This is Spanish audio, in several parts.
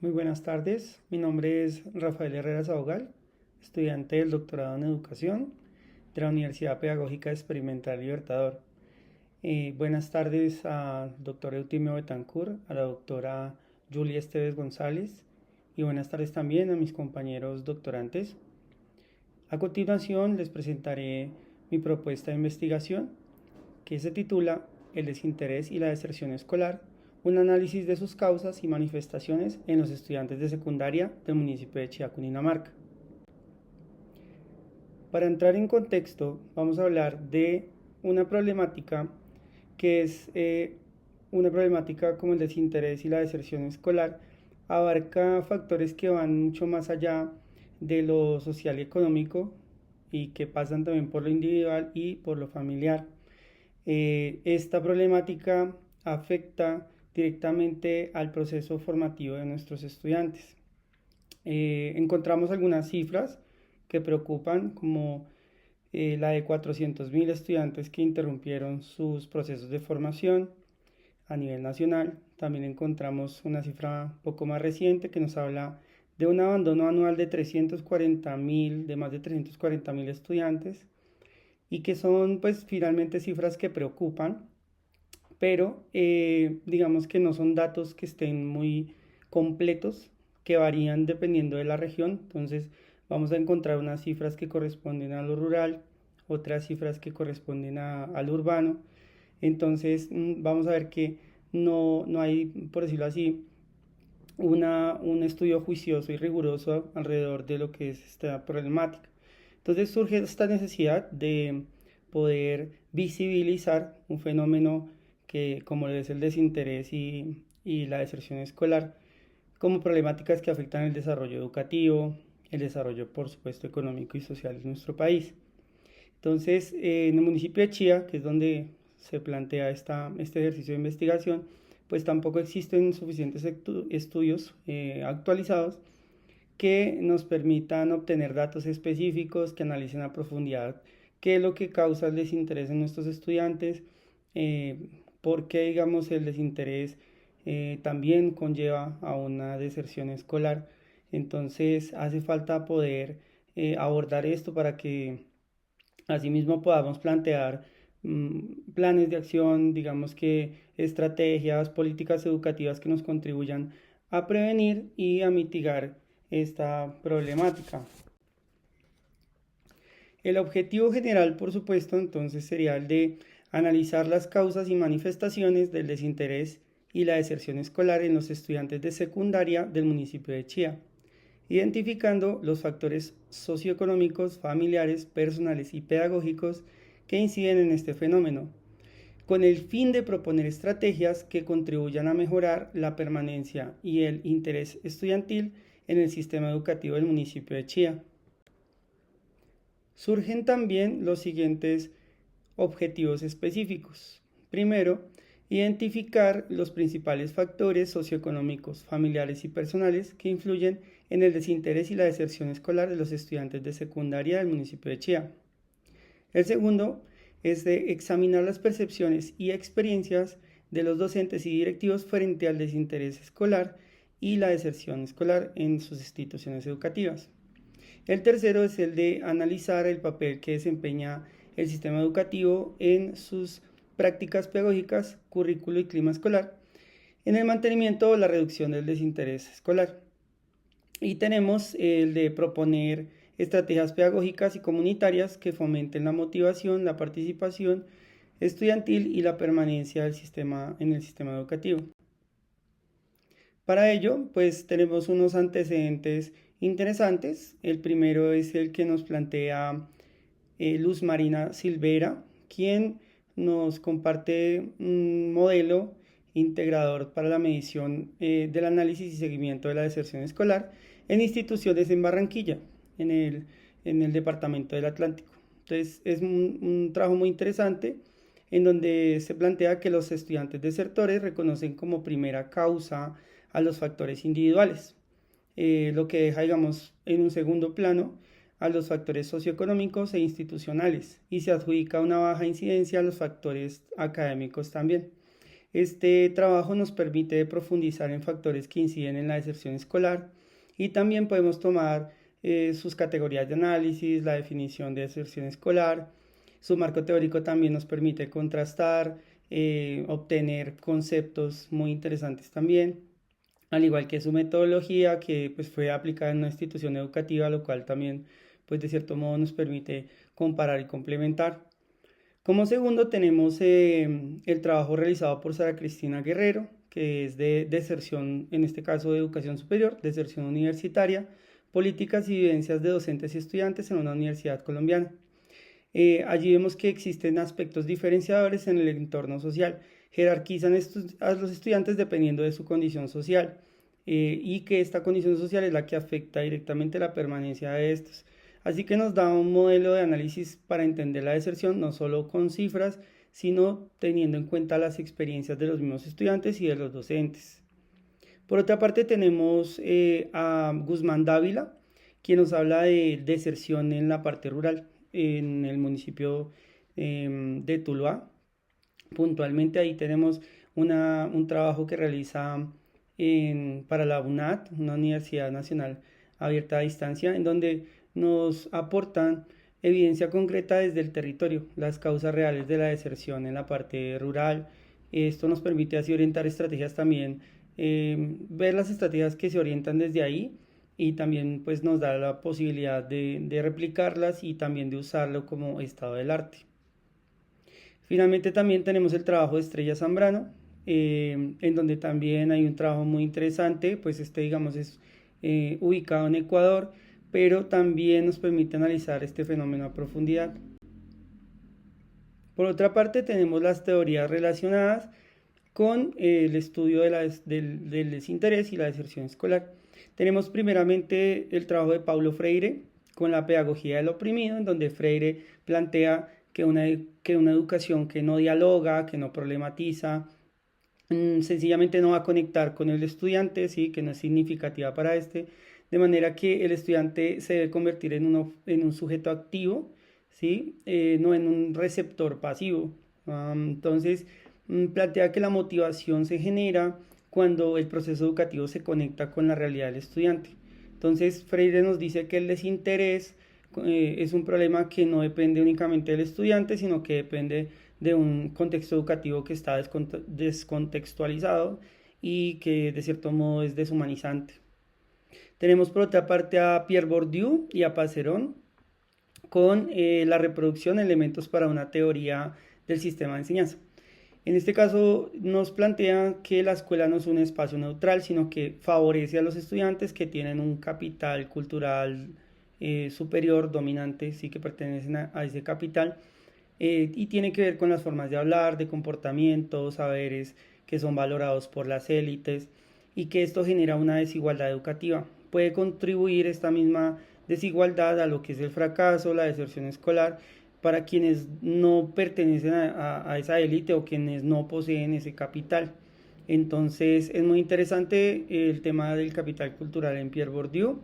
Muy buenas tardes, mi nombre es Rafael Herrera Sabogal, estudiante del doctorado en educación de la Universidad Pedagógica Experimental Libertador. Buenas tardes al doctor Eutimio Betancourt, a la doctora Julia Esteves González y buenas tardes también a mis compañeros doctorantes. A continuación les presentaré mi propuesta de investigación que se titula El desinterés y la deserción escolar, un análisis de sus causas y manifestaciones en los estudiantes de secundaria del municipio de Chía, Cundinamarca. Para entrar en contexto, vamos a hablar de una problemática que es una problemática como el desinterés y la deserción escolar, abarca factores que van mucho más allá de lo social y económico y que pasan también por lo individual y por lo familiar. Esta problemática afecta directamente al proceso formativo de nuestros estudiantes. Encontramos algunas cifras que preocupan, como la de 400.000 estudiantes que interrumpieron sus procesos de formación a nivel nacional. También encontramos una cifra un poco más reciente que nos habla de un abandono anual de 340.000, de más de 340.000 estudiantes, y que son pues finalmente cifras que preocupan, pero digamos que no son datos que estén muy completos, que varían dependiendo de la región. Entonces vamos a encontrar unas cifras que corresponden a lo rural, otras cifras que corresponden al urbano. Entonces vamos a ver que no hay, por decirlo así, un estudio juicioso y riguroso alrededor de lo que es esta problemática. Entonces surge esta necesidad de poder visibilizar un fenómeno que, como es el desinterés y la deserción escolar, como problemáticas que afectan el desarrollo educativo, el desarrollo, por supuesto, económico y social de nuestro país. Entonces, en el municipio de Chía, que es donde se plantea este ejercicio de investigación, pues tampoco existen suficientes estudios actualizados que nos permitan obtener datos específicos, que analicen a profundidad qué es lo que causa el desinterés en nuestros estudiantes, eh, por qué, digamos, el desinterés también conlleva a una deserción escolar. Entonces, hace falta poder abordar esto para que asimismo podamos plantear planes de acción, digamos que estrategias, políticas educativas que nos contribuyan a prevenir y a mitigar esta problemática. El objetivo general, por supuesto, entonces sería el de analizar las causas y manifestaciones del desinterés y la deserción escolar en los estudiantes de secundaria del municipio de Chía, identificando los factores socioeconómicos, familiares, personales y pedagógicos que inciden en este fenómeno, con el fin de proponer estrategias que contribuyan a mejorar la permanencia y el interés estudiantil en el sistema educativo del municipio de Chía. Surgen también los siguientes objetivos específicos. Primero, identificar los principales factores socioeconómicos, familiares y personales que influyen en el desinterés y la deserción escolar de los estudiantes de secundaria del municipio de Chía. El segundo es de examinar las percepciones y experiencias de los docentes y directivos frente al desinterés escolar y la deserción escolar en sus instituciones educativas. El tercero es el de analizar el papel que desempeña el sistema educativo en sus prácticas pedagógicas, currículo y clima escolar, en el mantenimiento o la reducción del desinterés escolar. Y tenemos el de proponer estrategias pedagógicas y comunitarias que fomenten la motivación, la participación estudiantil y la permanencia del sistema en el sistema educativo. Para ello, pues tenemos unos antecedentes interesantes. El primero es el que nos plantea Luz Marina Silvera, quien nos comparte un modelo integrador para la medición del análisis y seguimiento de la deserción escolar en instituciones en Barranquilla, en el departamento del Atlántico. Entonces es un trabajo muy interesante en donde se plantea que los estudiantes desertores reconocen como primera causa a los factores individuales, lo que deja, digamos, en un segundo plano a los factores socioeconómicos e institucionales y se adjudica una baja incidencia a los factores académicos también. Este trabajo nos permite profundizar en factores que inciden en la deserción escolar y también podemos tomar sus categorías de análisis, la definición de deserción escolar. Su marco teórico también nos permite contrastar, obtener conceptos muy interesantes también, al igual que su metodología que pues, fue aplicada en una institución educativa, lo cual también pues, de cierto modo nos permite comparar y complementar. Como segundo tenemos el trabajo realizado por Sara Cristina Guerrero, que es de deserción, en este caso de educación superior, deserción universitaria, políticas y vivencias de docentes y estudiantes en una universidad colombiana. Allí vemos que existen aspectos diferenciadores en el entorno social, jerarquizan a los estudiantes dependiendo de su condición social y que esta condición social es la que afecta directamente la permanencia de estos. Así que nos da un modelo de análisis para entender la deserción, no solo con cifras, sino teniendo en cuenta las experiencias de los mismos estudiantes y de los docentes. Por otra parte tenemos a Guzmán Dávila, quien nos habla de deserción en la parte rural, en el municipio de Tuluá. Puntualmente ahí tenemos un trabajo que realiza para la UNAD, una Universidad Nacional Abierta a Distancia, en donde nos aportan evidencia concreta desde el territorio, las causas reales de la deserción en la parte rural. Esto nos permite así orientar estrategias también, ver las estrategias que se orientan desde ahí y también pues nos da la posibilidad de replicarlas y también de usarlo como estado del arte. Finalmente también tenemos el trabajo de Estrella Zambrano, en donde también hay un trabajo muy interesante, pues este digamos es ubicado en Ecuador, pero también nos permite analizar este fenómeno a profundidad. Por otra parte tenemos las teorías relacionadas con el estudio del desinterés y la deserción escolar. Tenemos primeramente el trabajo de Paulo Freire con la pedagogía del oprimido, en donde Freire plantea que una educación que no dialoga, que no problematiza, sencillamente no va a conectar con el estudiante, ¿sí? Que no es significativa para este, de manera que el estudiante se debe convertir en un sujeto activo, ¿sí? No en un receptor pasivo. Entonces, plantea que la motivación se genera cuando el proceso educativo se conecta con la realidad del estudiante. Entonces, Freire nos dice que el desinterés es un problema que no depende únicamente del estudiante, sino que depende de un contexto educativo que está descontextualizado y que de cierto modo es deshumanizante. Tenemos por otra parte a Pierre Bourdieu y a Passeron con la reproducción de elementos para una teoría del sistema de enseñanza. En este caso nos plantea que la escuela no es un espacio neutral, sino que favorece a los estudiantes que tienen un capital cultural superior, dominante, sí que pertenecen a ese capital, y tiene que ver con las formas de hablar, de comportamiento, saberes que son valorados por las élites y que esto genera una desigualdad educativa. Puede contribuir esta misma desigualdad a lo que es el fracaso, la deserción escolar, para quienes no pertenecen a esa élite o quienes no poseen ese capital. Entonces es muy interesante el tema del capital cultural en Pierre Bourdieu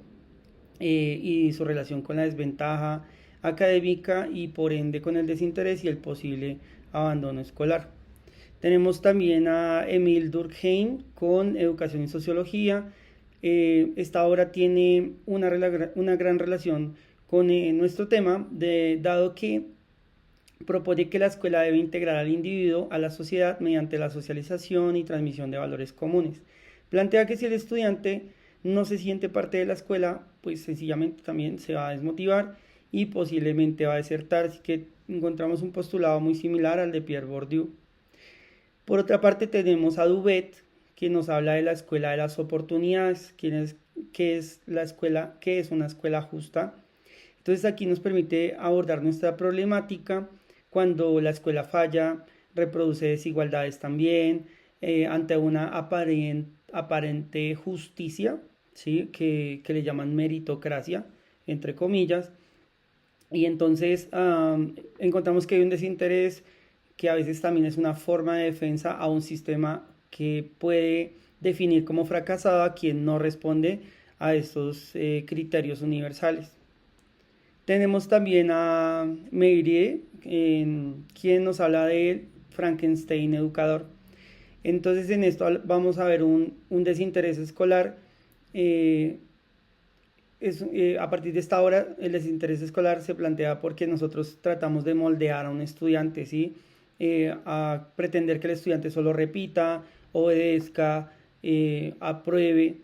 y su relación con la desventaja académica y por ende con el desinterés y el posible abandono escolar. Tenemos también a Emile Durkheim con Educación y Sociología. Esta obra tiene una gran relación con nuestro tema, dado que propone que la escuela debe integrar al individuo a la sociedad mediante la socialización y transmisión de valores comunes. Plantea que si el estudiante no se siente parte de la escuela, pues sencillamente también se va a desmotivar y posiblemente va a desertar, así que encontramos un postulado muy similar al de Pierre Bourdieu. Por otra parte tenemos a Duvet, que nos habla de la escuela de las oportunidades, qué es la escuela, qué es una escuela justa. Entonces aquí nos permite abordar nuestra problemática cuando la escuela falla, reproduce desigualdades también, ante una aparente justicia, ¿sí? que le llaman meritocracia, entre comillas, y entonces encontramos que hay un desinterés que a veces también es una forma de defensa a un sistema que puede definir como fracasado a quien no responde a estos criterios universales. Tenemos también a Meirier, quien nos habla de Frankenstein educador. Entonces en esto vamos a ver un desinterés escolar. eh, a partir de esta hora, el desinterés escolar se plantea porque nosotros tratamos de moldear a un estudiante, ¿sí? A pretender que el estudiante solo repita, obedezca, apruebe.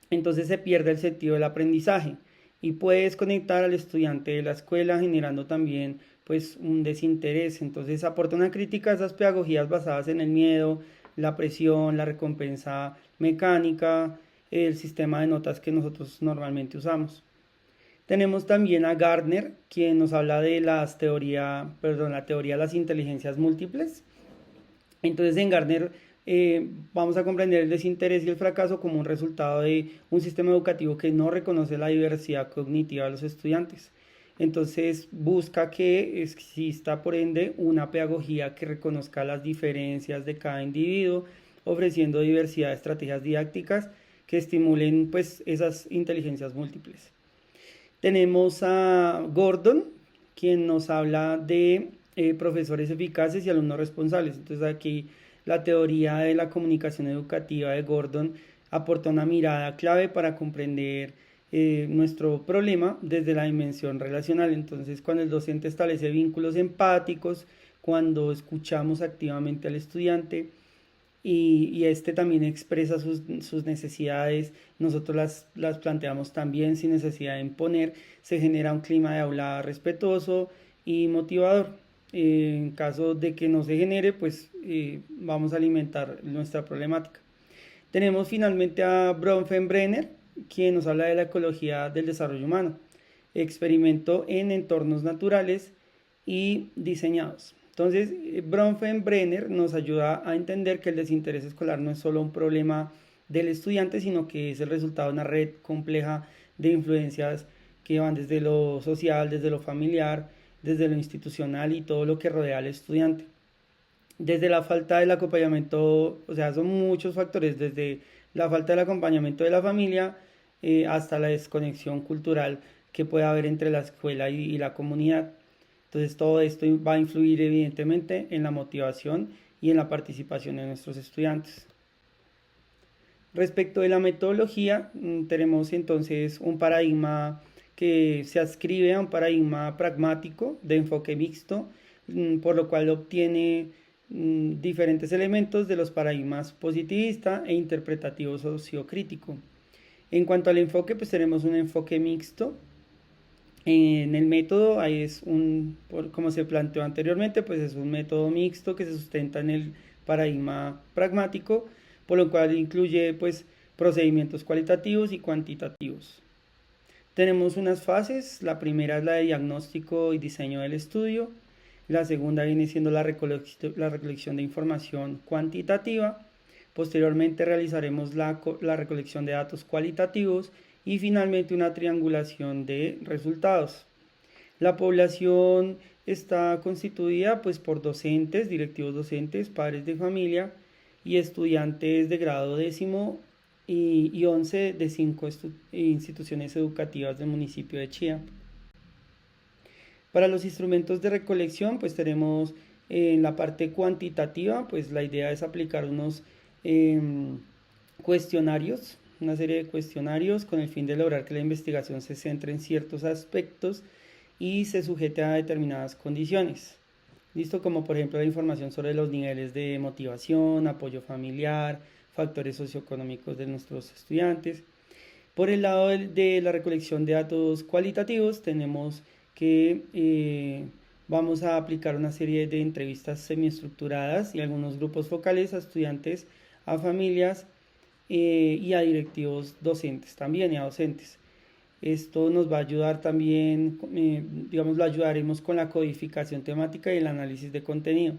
Entonces se pierde el sentido del aprendizaje y puede desconectar al estudiante de la escuela, generando también pues un desinterés. Entonces aporta una crítica a esas pedagogías basadas en el miedo, la presión, la recompensa mecánica, el sistema de notas que nosotros normalmente usamos. Tenemos también a Gardner, quien nos habla de la teoría de las inteligencias múltiples. Entonces en Gardner vamos a comprender el desinterés y el fracaso como un resultado de un sistema educativo que no reconoce la diversidad cognitiva de los estudiantes. Entonces busca que exista por ende una pedagogía que reconozca las diferencias de cada individuo, ofreciendo diversidad de estrategias didácticas que estimulen pues esas inteligencias múltiples. Tenemos a Gordon, quien nos habla de profesores eficaces y alumnos responsables. Entonces aquí la teoría de la comunicación educativa de Gordon aporta una mirada clave para comprender nuestro problema desde la dimensión relacional. Entonces cuando el docente establece vínculos empáticos, cuando escuchamos activamente al estudiante, y este también expresa sus necesidades, nosotros las planteamos también sin necesidad de imponer, se genera un clima de aula respetuoso y motivador. En caso de que no se genere, pues vamos a alimentar nuestra problemática. Tenemos finalmente a Bronfenbrenner, quien nos habla de la ecología del desarrollo humano, experimento en entornos naturales y diseñados. Entonces, Bronfenbrenner nos ayuda a entender que el desinterés escolar no es solo un problema del estudiante, sino que es el resultado de una red compleja de influencias que van desde lo social, desde lo familiar, desde lo institucional y todo lo que rodea al estudiante. Desde la falta del acompañamiento, o sea, son muchos factores, desde la falta del acompañamiento de la familia hasta la desconexión cultural que puede haber entre la escuela y la comunidad. Entonces todo esto va a influir evidentemente en la motivación y en la participación de nuestros estudiantes. Respecto de la metodología, tenemos entonces un paradigma que se adscribe a un paradigma pragmático de enfoque mixto, por lo cual obtiene diferentes elementos de los paradigmas positivista e interpretativo sociocrítico. En cuanto al enfoque, pues tenemos un enfoque mixto. En el método, ahí es como se planteó anteriormente, pues es un método mixto que se sustenta en el paradigma pragmático, por lo cual incluye pues procedimientos cualitativos y cuantitativos. Tenemos unas fases, la primera es la de diagnóstico y diseño del estudio, la segunda viene siendo la recolección de información cuantitativa, posteriormente realizaremos la recolección de datos cualitativos y finalmente una triangulación de resultados. La población está constituida pues por docentes, directivos docentes, padres de familia y estudiantes de grado 10º y 11 de 5 instituciones educativas del municipio de Chía. Para los instrumentos de recolección pues tenemos en la parte cuantitativa pues la idea es aplicar unos cuestionarios, una serie de cuestionarios con el fin de lograr que la investigación se centre en ciertos aspectos y se sujete a determinadas condiciones. Listo, como por ejemplo la información sobre los niveles de motivación, apoyo familiar, factores socioeconómicos de nuestros estudiantes. Por el lado de la recolección de datos cualitativos tenemos que vamos a aplicar una serie de entrevistas semiestructuradas y algunos grupos focales a estudiantes, a familias y a directivos docentes también y a docentes. Esto nos va a ayudar también, digamos, lo ayudaremos con la codificación temática y el análisis de contenido.